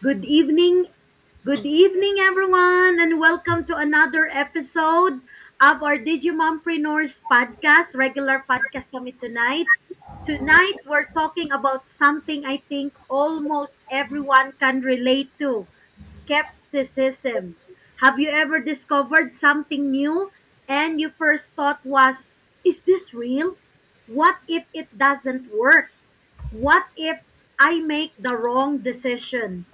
Good evening. Good evening, everyone, and welcome to another episode of our Digimompreneurs podcast. Regular podcast kami tonight. Tonight, we're talking about something I think almost everyone can relate to: skepticism. Have you ever discovered something new and your first thought was, is this real? What if it doesn't work? What if I make the wrong decision?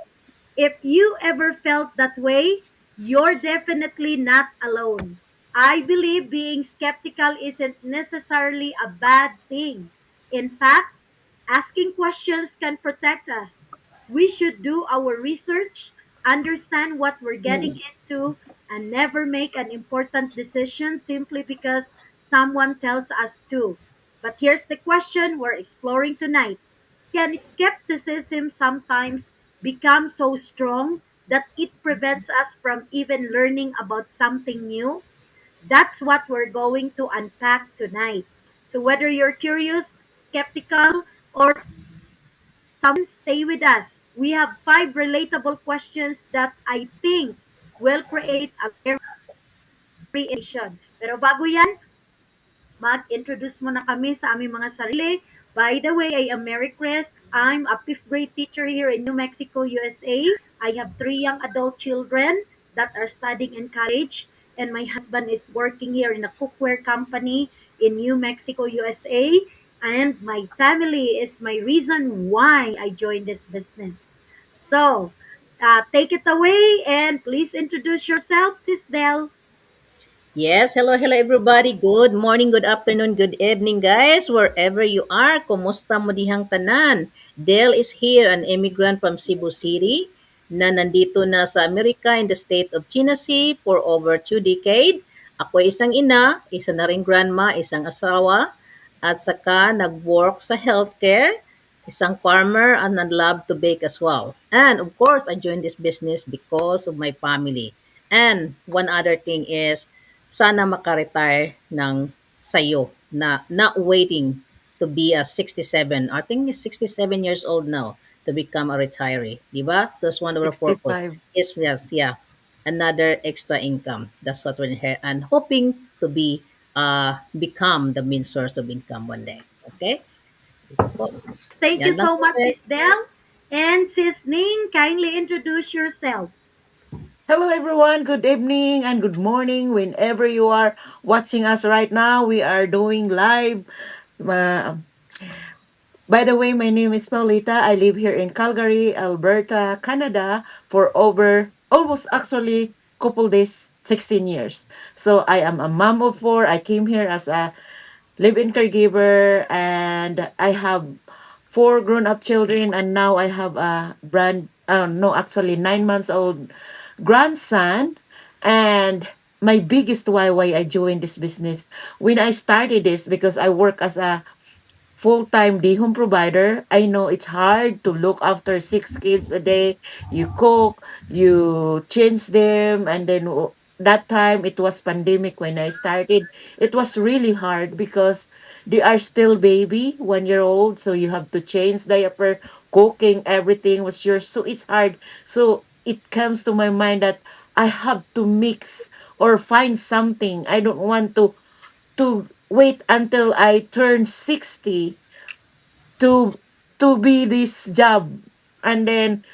If you ever felt that way, you're definitely not alone. I believe being skeptical isn't necessarily a bad thing. In fact, asking questions can protect us. We should do our research, understand what we're getting into, and never make an important decision simply because someone tells us to. But here's the question we're exploring tonight: can skepticism sometimes become so strong that it prevents us from even learning about something new? That's what we're going to unpack tonight. So, whether you're curious, skeptical, or someone, stay with us. We have five relatable questions that I think will create a very Pero bago yan, mag-introduce muna kami sa aming mga sarili. By the way, I am Mary Chris. I'm a fifth grade teacher here in New Mexico, USA. I have three young adult children that are studying in college, and my husband is working here in a cookware company in New Mexico, USA. And my family is my reason why I joined this business. So, take it away and please introduce yourself, Sis Del. Yes, hello everybody. Good morning, good afternoon, good evening guys. Wherever you are, kumusta mo dihang tanan? Dale is here, an immigrant from Cebu City na nandito na sa Amerika in the state of Tennessee for over 2 decades. Ako ay isang ina, isa na ring grandma, isang asawa, at saka nag-work sa healthcare, isang farmer, and I love to bake as well. And of course, I joined this business because of my family. And one other thing is, sana maka-retire ng sayo na not waiting to be a 67. I think he's 67 years old now to become a retiree. Di ba? So that's one of our purpose. 65. Yes, yeah. Another extra income. That's what we're here. And hoping to be become the main source of income one day. Okay? Well, Thank you yan lang so po much, say. Sis Del. And Sis Ning, kindly introduce yourself. Hello, everyone. Good evening and good morning. Whenever you are watching us right now, we are doing live. Uh, by the way, my name is Paulita. I live here in Calgary, Alberta, Canada for over almost actually couple days, 16 years. So I am a mom of four. I came here as a live-in caregiver, and I have four grown-up children, and now I have a brand no, actually 9 months old grandson. And my biggest why I joined this business when I started this, because I work as a full-time day home provider. I know it's hard to look after six kids a day. You cook, you change them, and then that time it was pandemic when I started. It was really hard because they are still baby, 1 year old, so you have to change diaper, cooking, everything was yours. So it's hard. So it comes to my mind that I have to mix or find something. I don't want to wait until I turn 60 to be this job. And then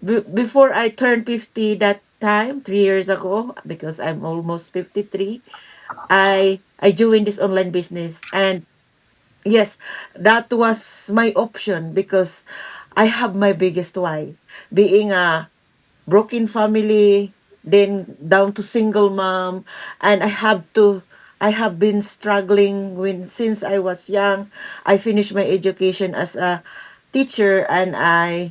before I turned 50 that time, 3 years ago, because I'm almost 53, I joined this online business. And yes, that was my option because I have my biggest why. Being a broken family, then down to single mom, and I have been struggling when since I was young. I finished my education as a teacher, and I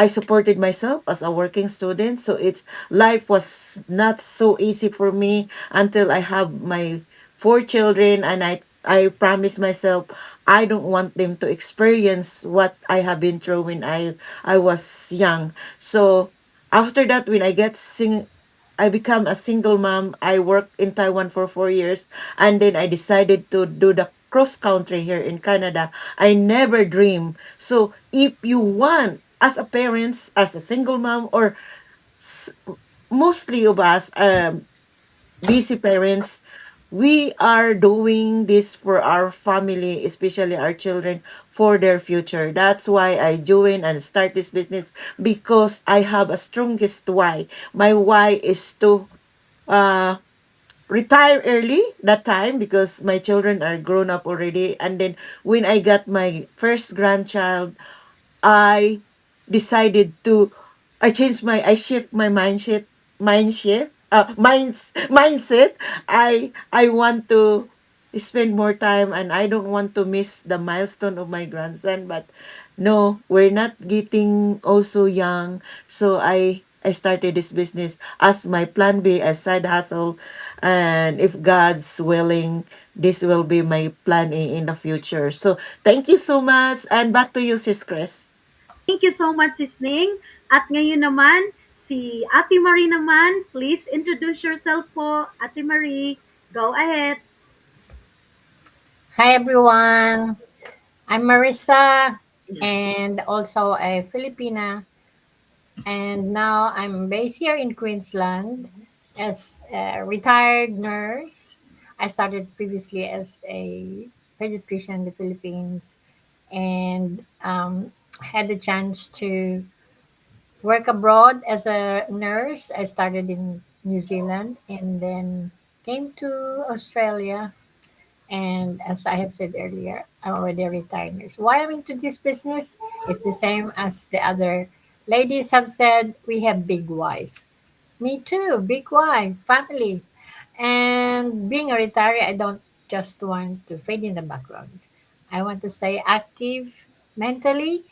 supported myself as a working student. So it's life was not so easy for me until I have my four children, and I promised myself I don't want them to experience what I have been through when I was young. So after that, when I become a single mom. I worked in Taiwan for 4 years, and then I decided to do the cross country here in Canada. I never dream. So if you want as a parents, as a single mom, or s- mostly of us, busy parents, we are doing this for our family, especially our children, for their future. That's why I join and start this business, because I have a strongest why. My why is to uh retire early that time, because my children are grown up already. And then when I got my first grandchild, I decided to I shift my mindset. I want to spend more time, and I don't want to miss the milestone of my grandson. But no, we're not getting also young. So I started this business as my plan B, as side hustle. And if God's willing, this will be my plan A in the future. So thank you so much. And back to you, Sis Chris. Thank you so much, Sis Ning. At ngayon naman, si Ate Marie naman, please introduce yourself po. Ate Marie, go ahead. Hi everyone, I'm Marissa and also a Filipina, and now I'm based here in Queensland as a retired nurse. I started previously as a pediatrician in the Philippines and had the chance to work abroad as a nurse. I started in New Zealand and then came to Australia. And as I have said earlier, I'm already a retired nurse. Why I'm into this business? It's the same as the other ladies have said. We have big whys. Me too, big why, family. And being a retiree, I don't just want to fade in the background. I want to stay active mentally,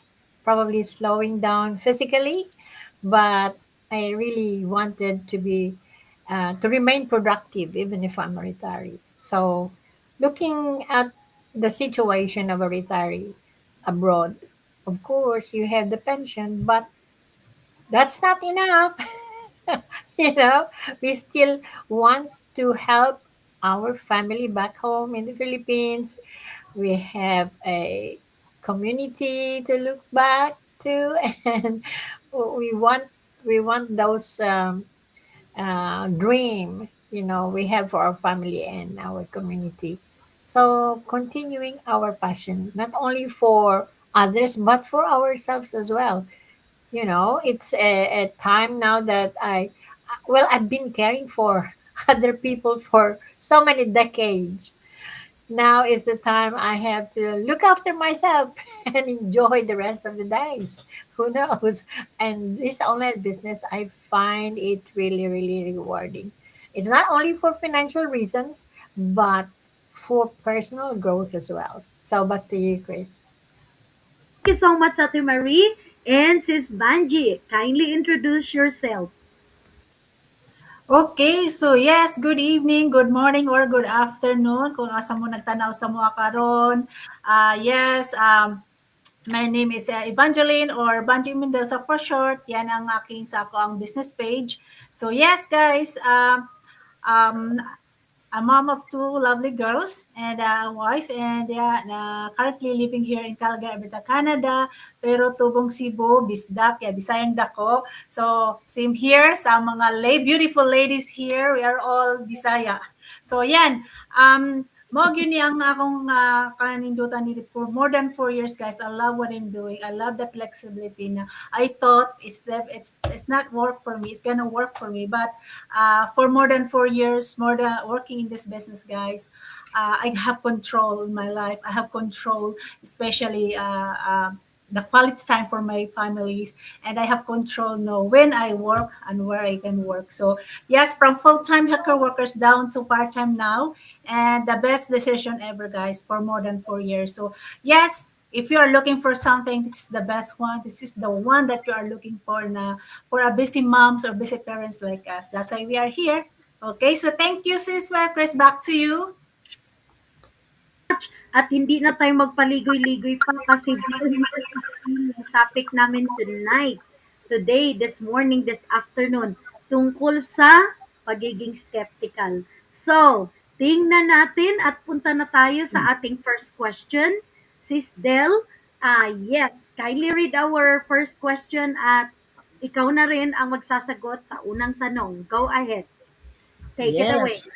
probably slowing down physically, but I really wanted to remain productive even if I'm a retiree. So, looking at the situation of a retiree abroad, of course, you have the pension, but that's not enough. you know, we still want to help our family back home in the Philippines. We have a community to look back to, and we want we want those dream we have for our family and our community. So continuing our passion not only for others but for ourselves as well. It's a time now that I've been caring for other people for so many decades. Now is the time I have to look after myself and enjoy the rest of the days. Who knows? And this online business, I find it really, really rewarding. It's not only for financial reasons, but for personal growth as well. So back to you, Chris. Thank you so much, Ate Marie. And Sis Banji, kindly introduce yourself. Okay, so yes, good evening, good morning, or good afternoon kung asa mo nagtanaw sa mga karon. Yes, my name is Evangeline or Banji Mendoza for short. Yan ang aking sa ako ang business page. So yes, guys, um, a mom of two lovely girls and a wife, and yeah, currently living here in Calgary, Alberta, Canada. Pero tubong Cebu, Bisdak, yeah, Bisayang Dako. So same here sa mga beautiful ladies here. We are all Bisaya. So yan, mo gyud ni ang akong kanindutan dito for more than 4 years, guys. I love what I'm doing. I love the flexibility na I thought it's not work for me. It's gonna work for me, but for more than 4 years, more than working in this business, guys, I have control in my life. I have control, especially the quality time for my families, and I have control now when I work and where I can work. So yes, from full-time hacker workers down to part-time now, and the best decision ever, guys, for more than 4 years. So yes, if you are looking for something, this is the best one. This is the one that you are looking for na for a busy moms or busy parents like us. That's why we are here. Okay, so thank you, sis. Well, Chris, back to you. At hindi na tayo magpaligoy-ligoy pa kasi very interesting yung topic namin tonight, today, this morning, this afternoon, tungkol sa pagiging skeptical. So, tingnan natin at punta na tayo sa ating first question. Sis Del, Yes, kindly read our first question at ikaw na rin ang magsasagot sa unang tanong. Go ahead. Take it away. Yes.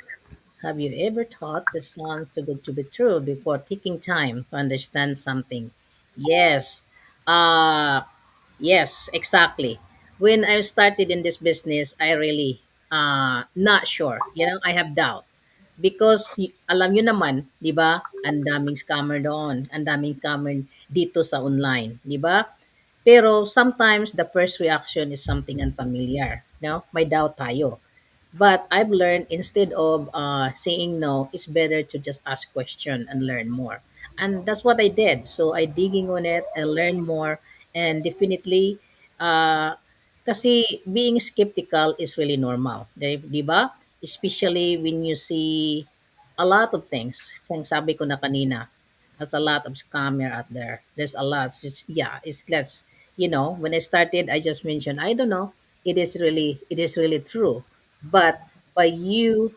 Have you ever thought this sounds too good to be true before taking time to understand something? Yes. Uh yes, exactly. When I started in this business, I really not sure. I have doubt. Because alam nyo naman, 'di ba? Ang daming scammer doon, ang daming scammer dito sa online, 'di ba? Pero sometimes the first reaction is something unfamiliar, no? May doubt tayo. But I've learned instead of saying no, it's better to just ask question and learn more. And that's what I did. So I digging on it, I learned more, and definitely, uh, kasi being skeptical is really normal, di ba? Especially when you see a lot of things. Yung sabi ko na kanina, there's a lot of scammer out there. There's a lot. Yeah, it's less. When I started, I just mentioned, I don't know. It is really true. But by you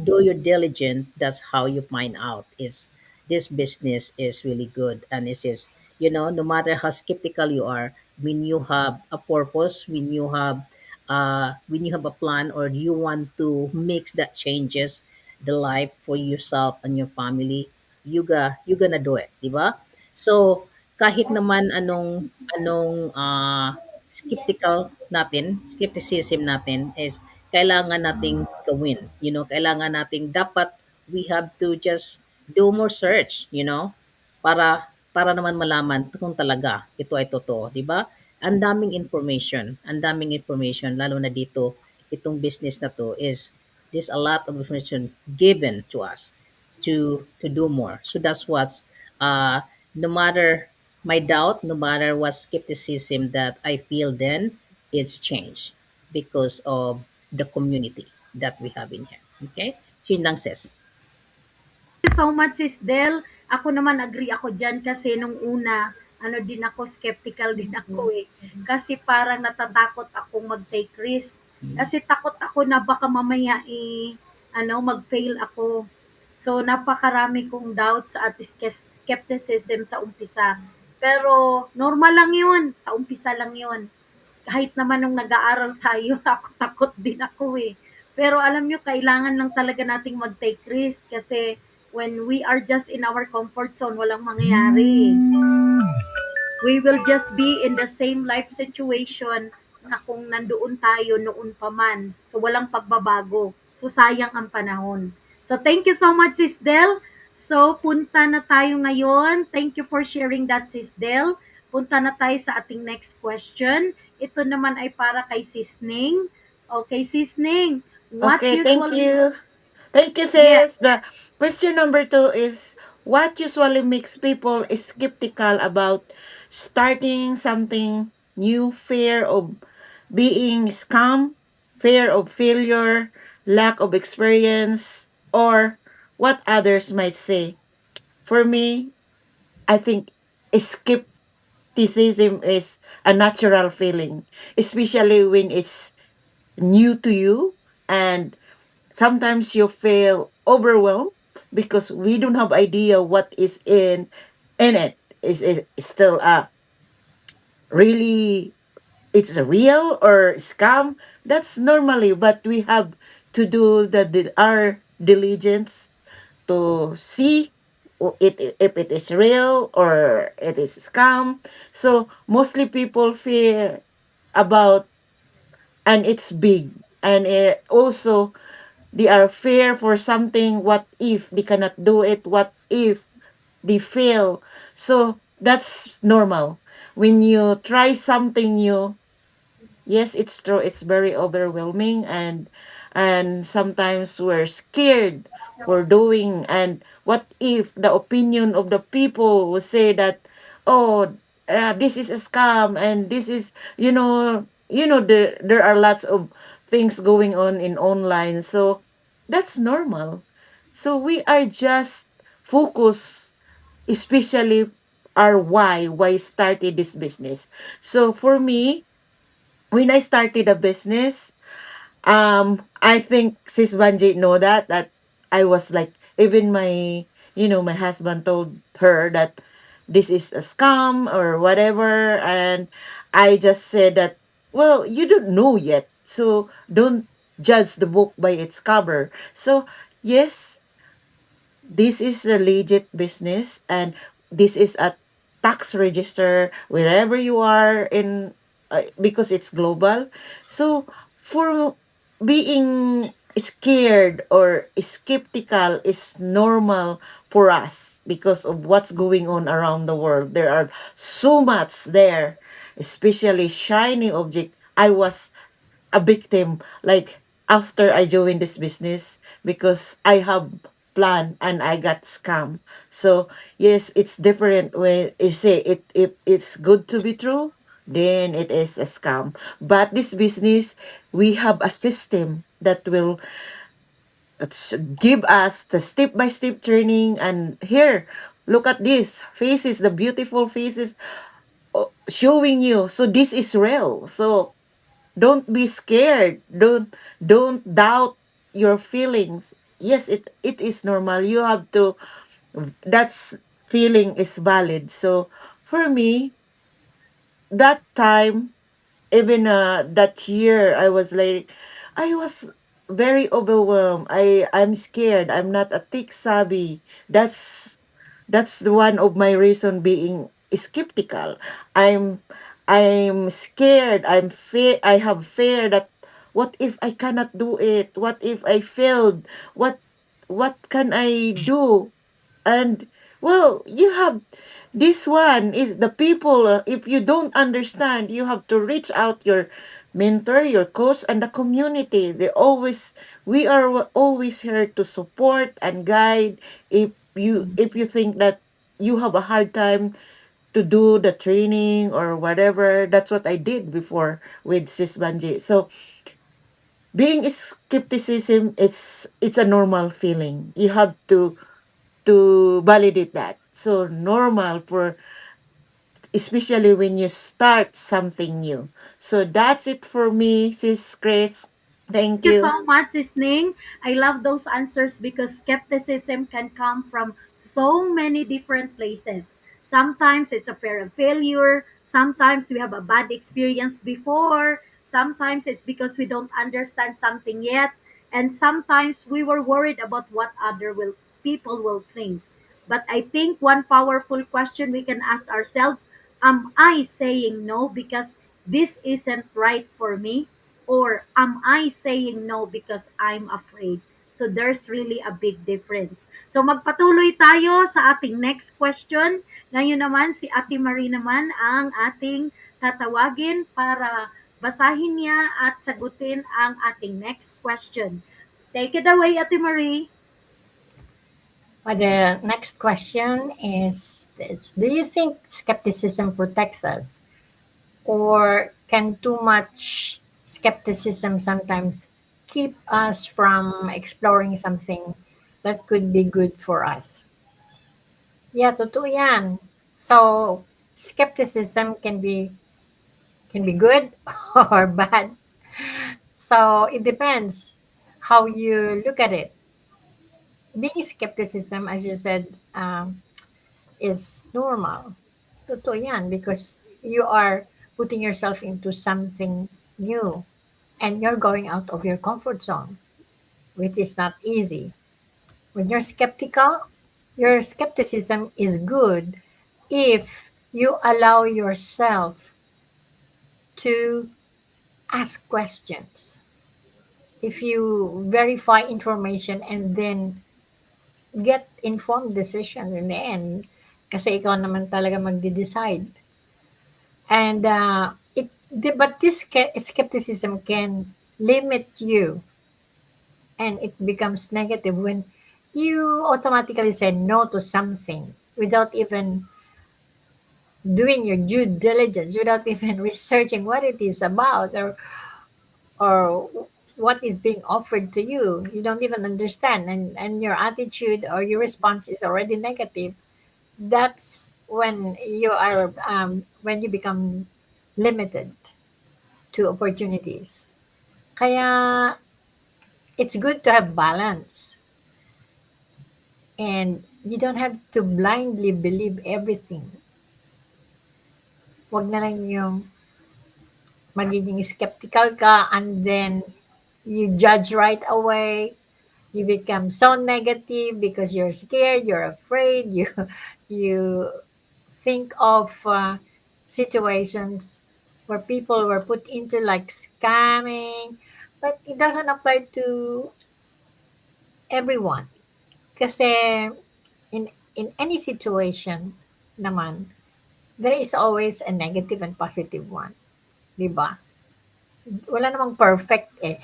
do your diligence, that's how you find out is this business is really good. And it is, no matter how skeptical you are, when you have a purpose, when you have a plan, or you want to mix that changes the life for yourself and your family, you gonna do it, di ba? So kahit naman anong skepticism natin is kailangan nating gawin. Kailangan nating dapat we have to just do more search, para naman malaman kung talaga ito ay totoo, 'di ba? Ang daming information lalo na dito itong business na to is there's a lot of information given to us to do more. So that's what's no matter my doubt, no matter what skepticism that I feel then, it's changed because of the community that we have in here. Okay? Yun lang sis. Thank you so much, Sis Del. Ako naman agree ako diyan kasi nung una, ano din ako, skeptical din ako eh. Kasi parang natatakot akong mag-take risk. Mm. Kasi takot ako na baka mamaya mag-fail ako. So napakarami kong doubts at skepticism sa umpisa. Pero normal lang 'yun, sa umpisa lang 'yun. Kahit naman nung nag-aaral tayo, takot-takot din ako eh. Pero alam nyo, kailangan lang talaga nating mag-take risk kasi when we are just in our comfort zone, walang mangyayari. We will just be in the same life situation na kung nandoon tayo noon pa man. So, walang pagbabago. So, sayang ang panahon. So, thank you so much, Sis Del. So, punta na tayo ngayon. Thank you for sharing that, Sis Del. Punta na tayo sa ating next question. Ito naman ay para kay Sis Ning. Okay, Sis Ning, what Okay, thank usually... you. Thank you, Yeah, sis. The question number 2 is, what usually makes people skeptical about starting something new? Fear of being scam, fear of failure, lack of experience, or what others might say. For me, I think skepticism is a natural feeling, especially when it's new to you, and sometimes you feel overwhelmed because we don't have idea what is in it. Is still really, it's a real or scam? That's normally, but we have to do our diligence to see if it is real or it is scam. So mostly people fear about, and it's big, and it also they are fear for something. What if they cannot do it? What if they fail? So that's normal. When you try something new, yes, it's true, it's very overwhelming, and sometimes we're scared for doing. And what if the opinion of the people will say that, oh, this is a scam, and this is, there are lots of things going on in online. So that's normal. So we are just focused, especially our why started this business. So for me, when I started a business, I think Sis Banji know that I was like, even my husband told her that this is a scam or whatever. And I just said that, well, you don't know yet. So don't judge the book by its cover. So, yes, this is a legit business, and this is a tax register wherever you are in, because it's global. So for being scared or skeptical is normal for us because of what's going on around the world. There are so much there, especially shiny object. I was a victim, like, after I joined this business, because I have plan and I got scam. So yes, it's different when you say it. If it's good to be true, then it is a scam. But this business, we have a system that will give us the step by step training. And here, look at this faces, the beautiful faces, showing you. So this is real. So don't be scared. Don't doubt your feelings. Yes, it is normal. You have to, that's feeling is valid. So for me, that time, even that year, I was like, I was very overwhelmed. I'm scared. I'm not a tech savvy. That's the one of my reason being skeptical. I'm scared. I have fear that, what if I cannot do it? What if I failed? What can I do? And, well, you have, this one is the people, if you don't understand, you have to reach out your mentor, your coach, and the community. We are always here to support and guide. If you think that you have a hard time to do the training or whatever, that's what I did before with Sis Banji. So being skepticism, it's a normal feeling. You have to validate that. So normal for, especially when you start something new. So that's it for me, Sis Chris. Thank Thank you you. so much, Isning. I love those answers because skepticism can come from so many different places. Sometimes it's a fear of failure. Sometimes we have a bad experience before. Sometimes it's because we don't understand something yet. And sometimes we were worried about what other people will think. But I think one powerful question we can ask ourselves, am I saying no because this isn't right for me? Or am I saying no because I'm afraid? So there's really a big difference. So magpatuloy tayo sa ating next question. Ngayon naman si Ate Marie naman ang ating tatawagin para basahin niya at sagutin ang ating next question. Take it away, Ate Marie. Well, the next question is this: do you think skepticism protects us, or can too much skepticism sometimes keep us from exploring something that could be good for us? Yeah, totoo yan. So, skepticism can be good or bad. So, it depends how you look at it. Being skepticism, as you said, is normal. Totoo yan because you are putting yourself into something new and you're going out of your comfort zone, which is not easy. When you're skeptical, your skepticism is good if you allow yourself to ask questions. If you verify information and then get informed decisions in the end, kasi ikaw naman talaga magde-decide. And but this skepticism can limit you, and it becomes negative when you automatically say no to something without even doing your due diligence, without even researching what it is about, or what is being offered to you. You don't even understand, and your attitude or your response is already negative. That's when you become limited to opportunities. Kaya it's good to have balance, and you don't have to blindly believe everything. Wag na lang yung magiging skeptical ka and then you judge right away. You become so negative because you're scared, you're afraid, you think of situations where people were put into like scamming, but it doesn't apply to everyone. Kasi in any situation naman, there is always a negative and positive one, 'di ba? Wala namang perfect eh.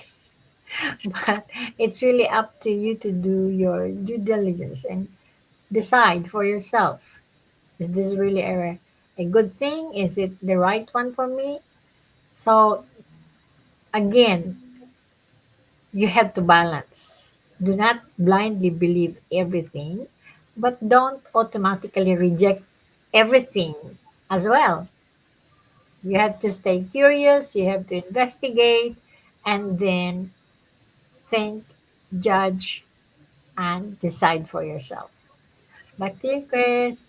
But it's really up to you to do your due diligence and decide for yourself. Is this really a good thing? Is it the right one for me? So again, you have to balance. Do not blindly believe everything, but don't automatically reject everything as well. You have to stay curious, you have to investigate, and then think, judge, and decide for yourself. Back to you, Chris.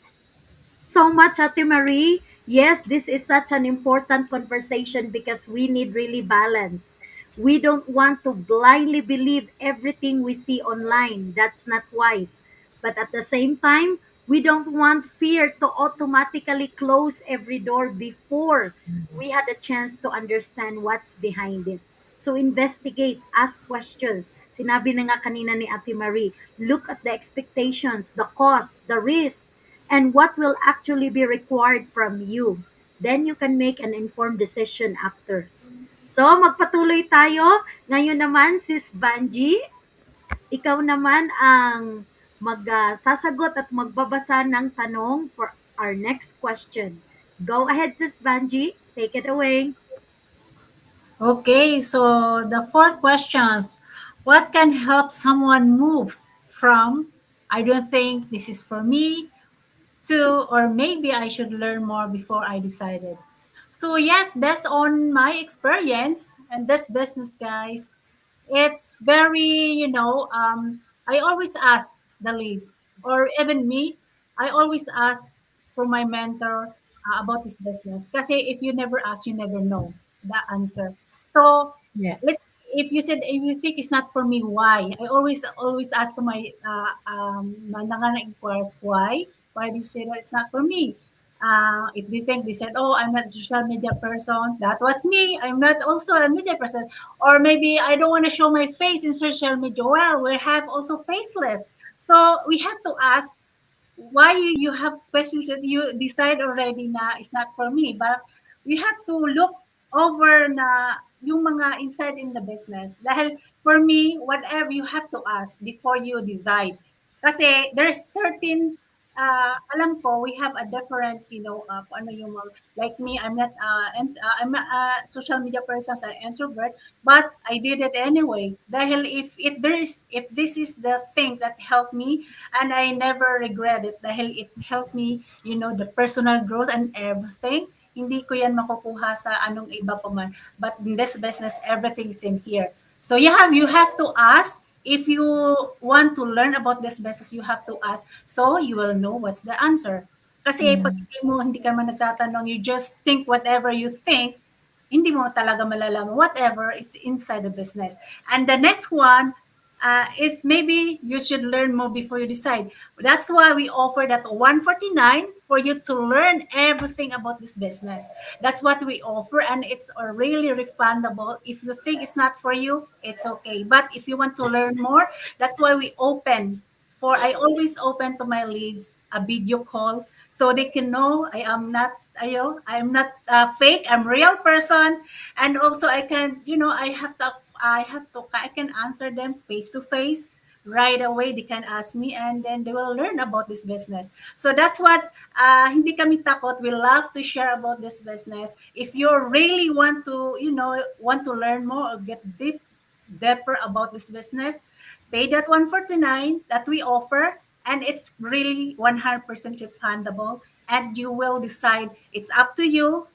So much, Ate Marie. Yes, this is such an important conversation because we need really balance. We don't want to blindly believe everything we see online. That's not wise. But at the same time, we don't want fear to automatically close every door before we had a chance to understand what's behind it. So investigate, ask questions. Sinabi na nga kanina ni Ate Marie, look at the expectations, the cost, the risk, and what will actually be required from you. Then you can make an informed decision after. So, magpatuloy tayo. Ngayon naman, Sis Banji, ikaw naman ang magsasagot at magbabasa ng tanong for our next question. Go ahead, Sis Banji. Take it away. Okay, so the four questions. What can help someone move from I don't think this is for me to or maybe I should learn more before I decided? So yes, based on my experience and this business, guys, it's very, I always ask the leads, or even me, I always ask for my mentor about this business. Kasi if you never ask, you never know the answer. So, Yeah. let if you said if you think it's not for me, why? I always ask to my nanganak inquires why do you say that it's not for me? If they think they said, oh, I'm not a social media person, that was me. I'm not also a media person. Or maybe I don't want to show my face in social media. Well, we have also faceless. So we have to ask why you have questions that you decide already na it's not for me. But we have to look over na yung mga inside in the business. Dahil for me, whatever you have to ask before you decide. Kasi there's certain alam ko we have a different kung ano yung like me I'm not a social media person, I'm an introvert, but I did it anyway dahil if this is the thing that helped me and I never regret it dahil it helped me the personal growth and everything. Hindi ko yan makukuha sa anong iba pa man, but in this business everything is in here. So you have to ask. If you want to learn about this business, you have to ask. So you will know what's the answer. Kasi pag hindi ka man nagtatanong, you just think whatever you think, hindi mo talaga malalaman whatever it's inside the business. And the next one is maybe you should learn more before you decide. That's why we offer that 149 for you to learn everything about this business. That's what we offer, and it's really refundable. If you think it's not for you, it's okay. But if you want to learn more, that's why we open for I always open to my leads a video call so they can know I'm not fake. I'm real person, and also I can answer them face to face right away. They can ask me, and then they will learn about this business. So that's what hindi kami takot. We love to share about this business. If you really want to learn more or get deeper about this business, pay that 149 that we offer, and it's really 100% refundable, and you will decide. It's up to you.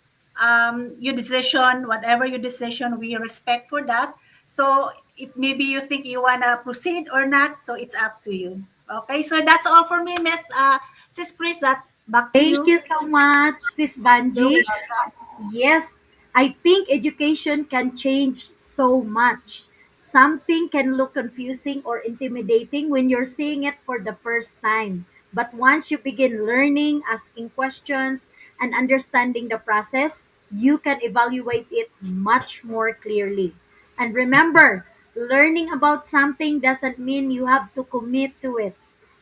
Your decision, whatever your decision, we respect for that. So if maybe you think you want to proceed or not, so it's up to you. Okay, so that's all for me, Miss Sis Chris. That back to Thank you. you so much, Sis You're Banji. welcome. Yes, I think education can change so much. Something can look confusing or intimidating when you're seeing it for the first time. But once you begin learning, asking questions, and understanding the process, you can evaluate it much more clearly. And remember, learning about something doesn't mean you have to commit to it.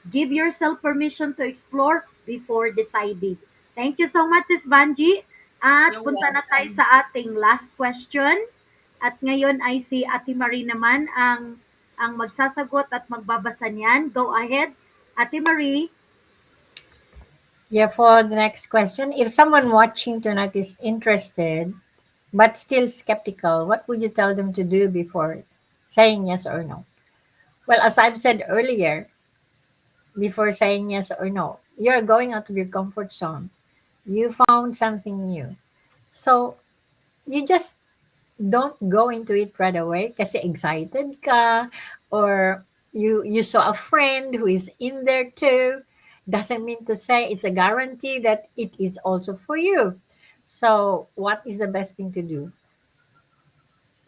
Give yourself permission to explore before deciding. Thank you so much, Sis Banji. At You're punta na tayo welcome. sa ating last question. At ngayon ay si Ate Marie naman ang magsasagot at magbabasa niyan. Go ahead, Ate Marie. Yeah, for the next question, if someone watching tonight is interested but still skeptical, what would you tell them to do before saying yes or no? Well, as I've said earlier, before saying yes or no, you're going out of your comfort zone. You found something new. So, you just don't go into it right away kasi excited ka or you saw a friend who is in there too. Doesn't mean to say it's a guarantee that it is also for you. So, what is the best thing to do?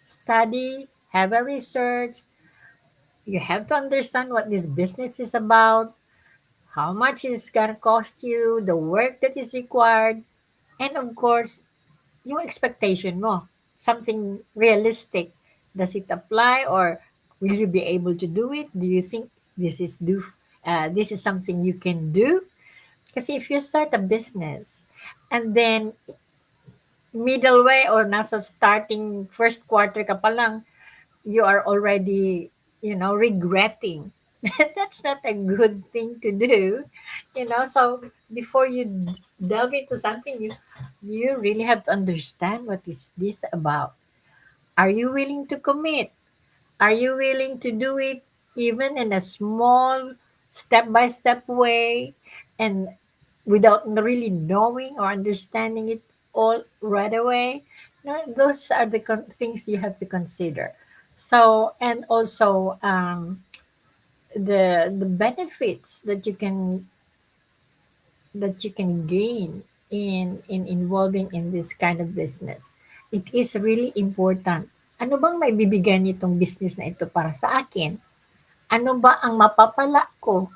Study, have a research. You have to understand what this business is about, how much it's gonna cost you, the work that is required, and of course, yung expectation mo, something realistic. Does it apply or will you be able to do it? Do you think this is something you can do? Kasi if you start a business and then middle way or nasa starting first quarter ka pa lang, you are already, regretting. That's not a good thing to do, So before you delve into something, you really have to understand what is this about. Are you willing to commit? Are you willing to do it even in a small step by step way and without really knowing or understanding it all right away? No, those are the things you have to consider. So, and also the benefits that you can gain in involving in this kind of business. It is really important. Ano bang may bibigyan nitong business na ito para sa akin? Ano ba ang mapapala ko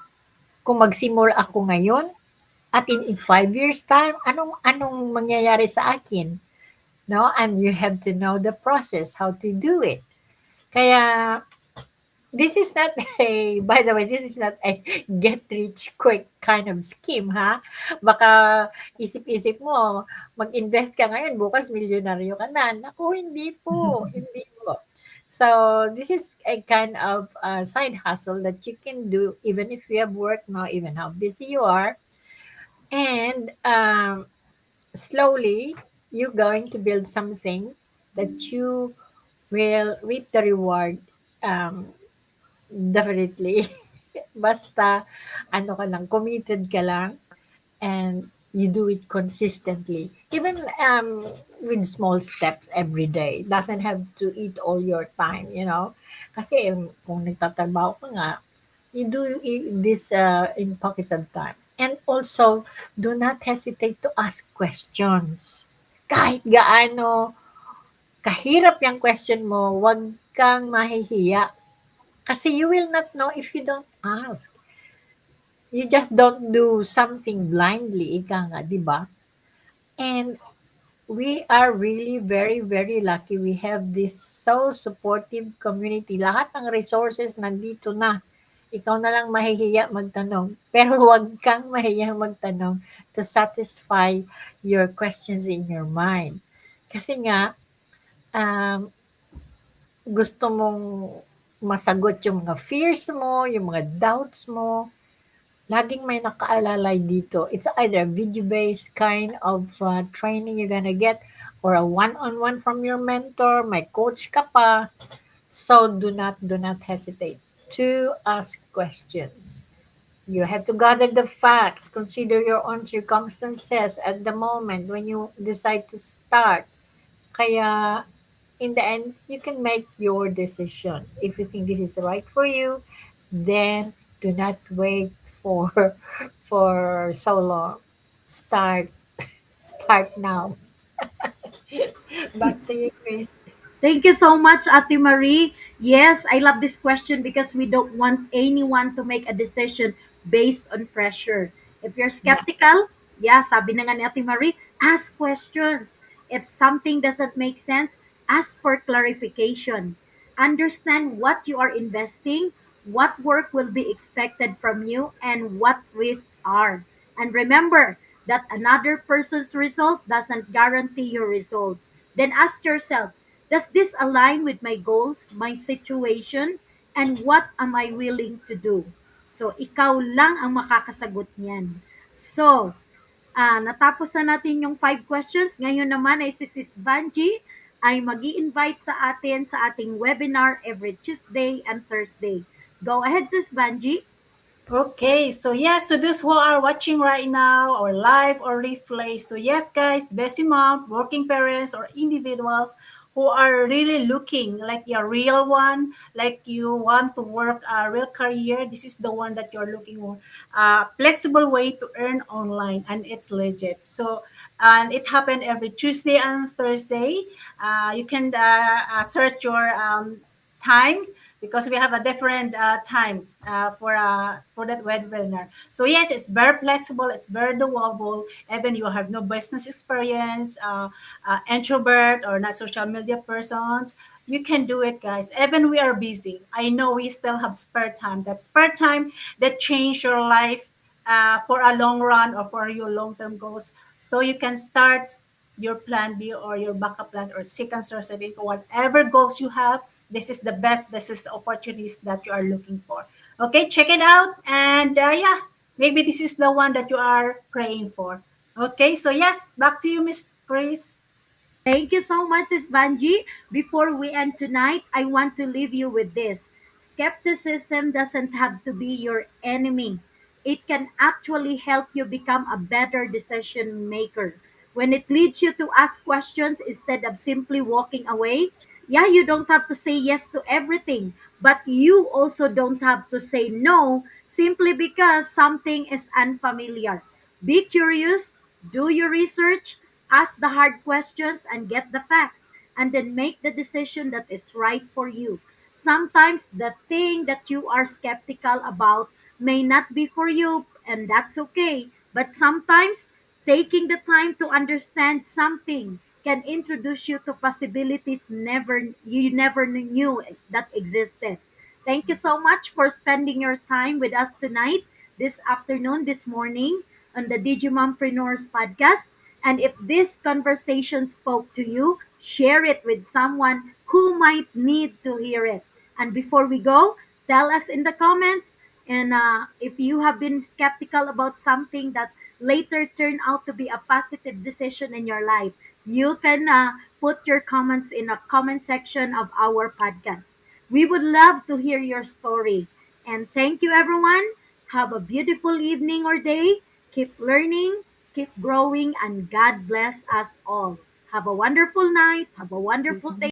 kung magsimula ako ngayon at in 5 years time, anong mangyayari sa akin? No? And you have to know the process, how to do it. Kaya this is not a, by the way, this is not a get rich quick kind of scheme, ha? Baka isip-isip mo, mag-invest ka ngayon, bukas milyonaryo ka na. Naku, hindi po, hindi po. So, this is a kind of side hustle that you can do even if you have work now, even how busy you are. And slowly, you're going to build something that you will reap the reward um, definitely. Basta ano ka lang, committed ka lang and you do it consistently. Even with small steps every day. Doesn't have to eat all your time. Kasi kung nagtatrabaho ka nga, you do this in pockets of time. And also, do not hesitate to ask questions. Kahit gaano kahirap yung question mo, wag kang mahihiya. Kasi you will not know if you don't ask. You just don't do something blindly, ika nga, di ba? And we are really very, very lucky. We have this so supportive community. Lahat ng resources nandito na. Ikaw na lang mahihiya magtanong. Pero huwag kang mahiyang magtanong to satisfy your questions in your mind. Kasi nga, um, gusto mong masagot yung mga fears mo, yung mga doubts mo, laging may nakaalalay dito. It's either a video-based kind of training you're gonna get or a one-on-one from your mentor, may coach ka pa. So do not hesitate to ask questions. You have to gather the facts, consider your own circumstances at the moment when you decide to start. Kaya in the end, you can make your decision. If you think this is right for you, then Do not wait for for so long. Start start now. Back to you, Chris. Thank you so much, Ate Marie. Yes, I love this question because we don't want anyone to make a decision based on pressure. If you're Yeah. skeptical, yeah, sabi na nga ni Ate Marie, ask questions. If something doesn't make sense, ask for clarification. Understand what you are investing, what work will be expected from you, and what risks are. And remember that another person's result doesn't guarantee your results. Then ask yourself, does this align with my goals, my situation, and what am I willing to do? So, ikaw lang ang makakasagot niyan. So, natapos na natin yung 5 questions. Ngayon naman ay si Sis Banji ay mag invite sa atin sa ating webinar every Tuesday and Thursday. Go ahead, Sis Banji. Okay, so yes, to those who are watching right now or live or replay. So yes, guys, Bessie mom, working parents or individuals who are really looking like a real one, like you want to work a real career. This is the one that you're looking for. Flexible way to earn online and it's legit. So and it happened every Tuesday and Thursday. You can search your time because we have a different time for that webinar. So yes, it's very flexible. It's very doable. Even you have no business experience, introvert or not social media persons, you can do it, guys. Even we are busy. I know we still have spare time. That spare time that change your life for a long run or for your long term goals. So you can start your plan B or your backup plan or second source of income, whatever goals you have. This is the best business opportunities that you are looking for. Okay, check it out. And yeah, maybe this is the one that you are praying for. Okay, so yes, back to you, Miss Grace. Thank you so much, Sis Banji. Before we end tonight, I want to leave you with this. Skepticism doesn't have to be your enemy. It can actually help you become a better decision maker. When it leads you to ask questions instead of simply walking away, yeah, you don't have to say yes to everything, but you also don't have to say no simply because something is unfamiliar. Be curious, do your research, ask the hard questions, and get the facts, and then make the decision that is right for you. Sometimes the thing that you are skeptical about may not be for you, and that's okay. But sometimes taking the time to understand something can introduce you to possibilities never knew that existed. Thank you so much for spending your time with us tonight, this afternoon, this morning on the Digimompreneurs podcast. And if this conversation spoke to you, share it with someone who might need to hear it. And before we go, tell us in the comments. And if you have been skeptical about something that later turned out to be a positive decision in your life, you can put your comments in a comment section of our podcast. We would love to hear your story. And thank you, everyone. Have a beautiful evening or day. Keep learning, keep growing, and God bless us all. Have a wonderful night. Have a wonderful day.